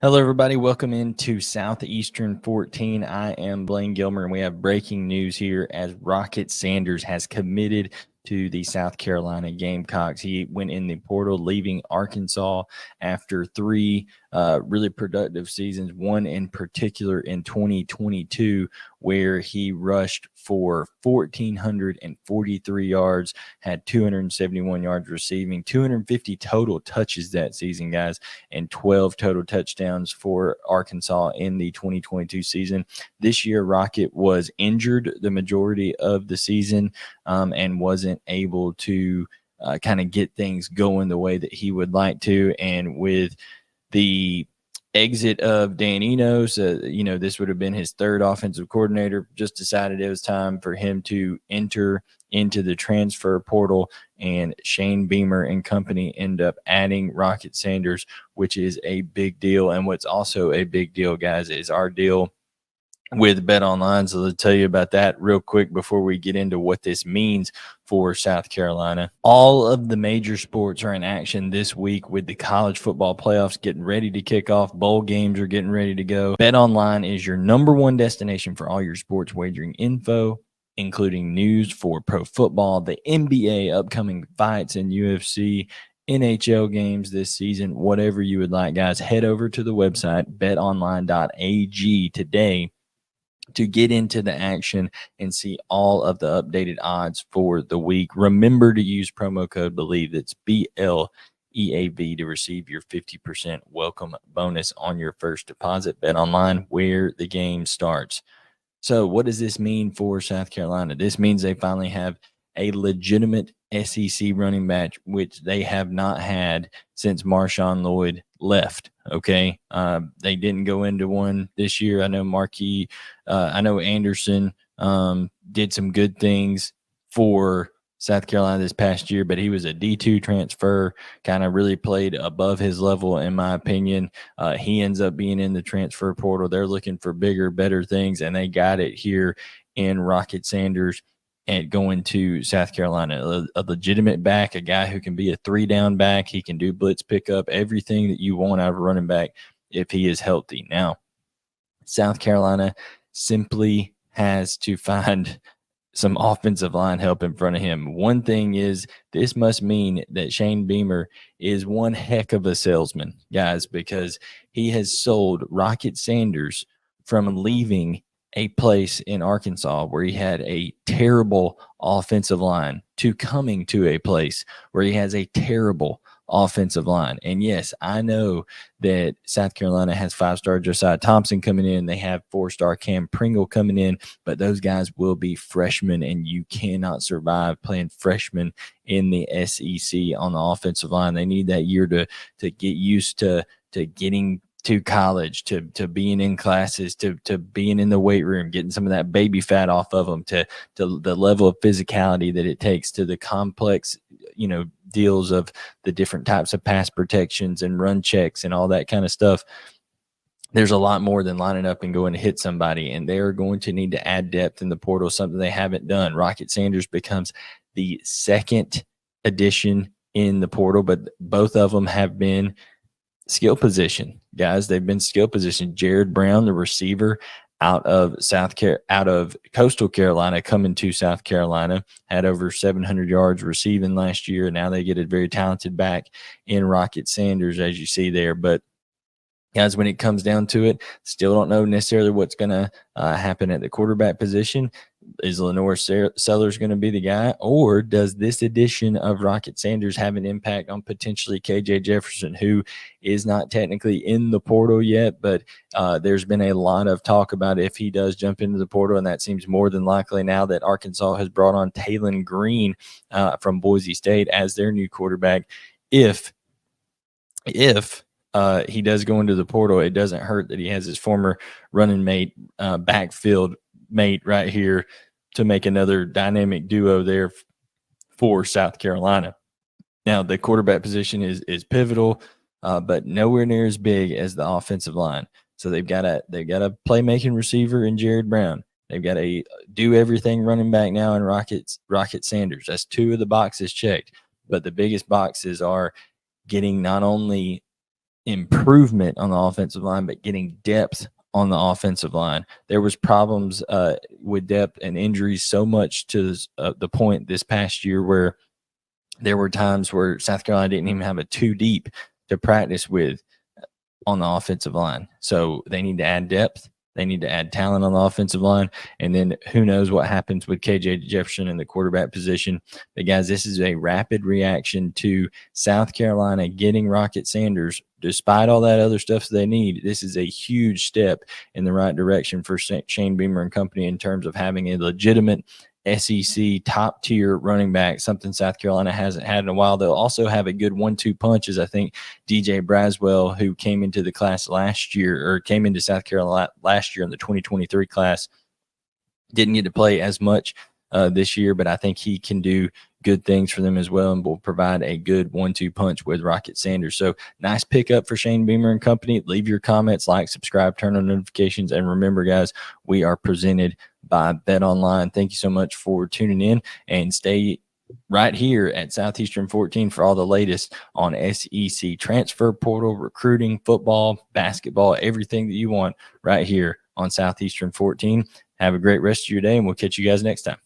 Hello, everybody. Welcome into Southeastern 14. I am Blaine Gilmer, and we have breaking news here as Rocket Sanders has committed to the South Carolina Gamecocks. He went in the portal, leaving Arkansas after three really productive seasons, one in particular in 2022, where he rushed for 1,443 yards, had 271 yards receiving, 250 total touches that season, guys, and 12 total touchdowns for Arkansas in the 2022 season. This year, Rocket was injured the majority of the season and wasn't able to kind of get things going the way that he would like to. And with the exit of Dan Enos, this would have been his third offensive coordinator, just decided it was time for him to enter into the transfer portal, and Shane Beamer and company end up adding Rocket Sanders, which is a big deal. And what's also a big deal, guys, is our deal with Bet Online. So let's tell you about that real quick before we get into what this means for South Carolina. All of the major sports are in action this week, with the college football playoffs getting ready to kick off. Bowl games are getting ready to go. Bet Online is your #1 destination for all your sports wagering info, including news for pro football, the NBA, upcoming fights in UFC, NHL games this season, whatever you would like, guys. Head over to the website betonline.ag today to get into the action and see all of the updated odds for the week. Remember to use promo code BELIEVE, that's BLEAV, to receive your 50% welcome bonus on your first deposit. Bet Online, where the game starts. So what does this mean for South Carolina? This means they finally have a legitimate SEC running back, which they have not had since Marshawn Lloyd left. Okay. They didn't go into one this year. I know Anderson did some good things for South Carolina this past year, but he was a D2 transfer, kind of really played above his level, in my opinion. He ends up being in the transfer portal. They're looking for bigger, better things, and they got it here in Rocket Sanders and going to South Carolina. A legitimate back, a guy who can be a 3-down back. He can do blitz pickup, everything that you want out of a running back if he is healthy. Now, South Carolina simply has to find some offensive line help in front of him. One thing is, this must mean that Shane Beamer is one heck of a salesman, guys, because he has sold Rocket Sanders from leaving a place in Arkansas where he had a terrible offensive line to coming to a place where he has a terrible offensive line. And yes, I know that South Carolina has 5-star Josiah Thompson coming in. They have 4-star Cam Pringle coming in, but those guys will be freshmen, and you cannot survive playing freshmen in the SEC on the offensive line. They need that year to get used to getting to college, to being in classes, to being in the weight room, getting some of that baby fat off of them, to the level of physicality that it takes, to the complex, deals of the different types of pass protections and run checks and all that kind of stuff. There's a lot more than lining up and going to hit somebody, and they are going to need to add depth in the portal, something they haven't done. Rocket Sanders becomes the second addition in the portal, but both of them have been skill position, guys. They've been skill position. Jared Brown, the receiver out of Coastal Carolina, coming to South Carolina, had over 700 yards receiving last year. Now they get a very talented back in Rocket Sanders, as you see there. But guys, when it comes down to it, still don't know necessarily what's going to happen at the quarterback position. Is Lenore Sellers going to be the guy, or does this addition of Rocket Sanders have an impact on potentially KJ Jefferson, who is not technically in the portal yet, but there's been a lot of talk about if he does jump into the portal, and that seems more than likely now that Arkansas has brought on Taylon Green from Boise State as their new quarterback. If he does go into the portal, it doesn't hurt that he has his former running mate, backfield mate right here to make another dynamic duo there for South Carolina. Now, the quarterback position is pivotal, but nowhere near as big as the offensive line. So they've got a playmaking receiver in Jared Brown. They've got a do everything running back now in Rocket Sanders. That's 2 of the boxes checked. But the biggest boxes are getting not only improvement on the offensive line, but getting depth on the offensive line. There was problems with depth and injuries so much to the point this past year where there were times where South Carolina didn't even have a 2 deep to practice with on the offensive line. So they need to add depth. They need to add talent on the offensive line. And then who knows what happens with KJ Jefferson in the quarterback position. But guys, this is a rapid reaction to South Carolina getting Rocket Sanders. Despite all that other stuff they need, this is a huge step in the right direction for Shane Beamer and company in terms of having a legitimate SEC top tier running back, something South Carolina hasn't had in a while. They'll also have a good 1-2 punch, as I think DJ Braswell, who came into the class last year, or came into South Carolina last year in the 2023 class, didn't get to play as much this year, but I think he can do good things for them as well and will provide a good 1-2 punch with Rocket Sanders. So nice pickup for Shane Beamer and company. Leave your comments, like, subscribe, turn on notifications, and remember, guys, we are presented by Bet Online. Thank you so much for tuning in, and stay right here at Southeastern 14 for all the latest on SEC transfer portal, recruiting, football, basketball, everything that you want right here on Southeastern 14. Have a great rest of your day, and we'll catch you guys next time.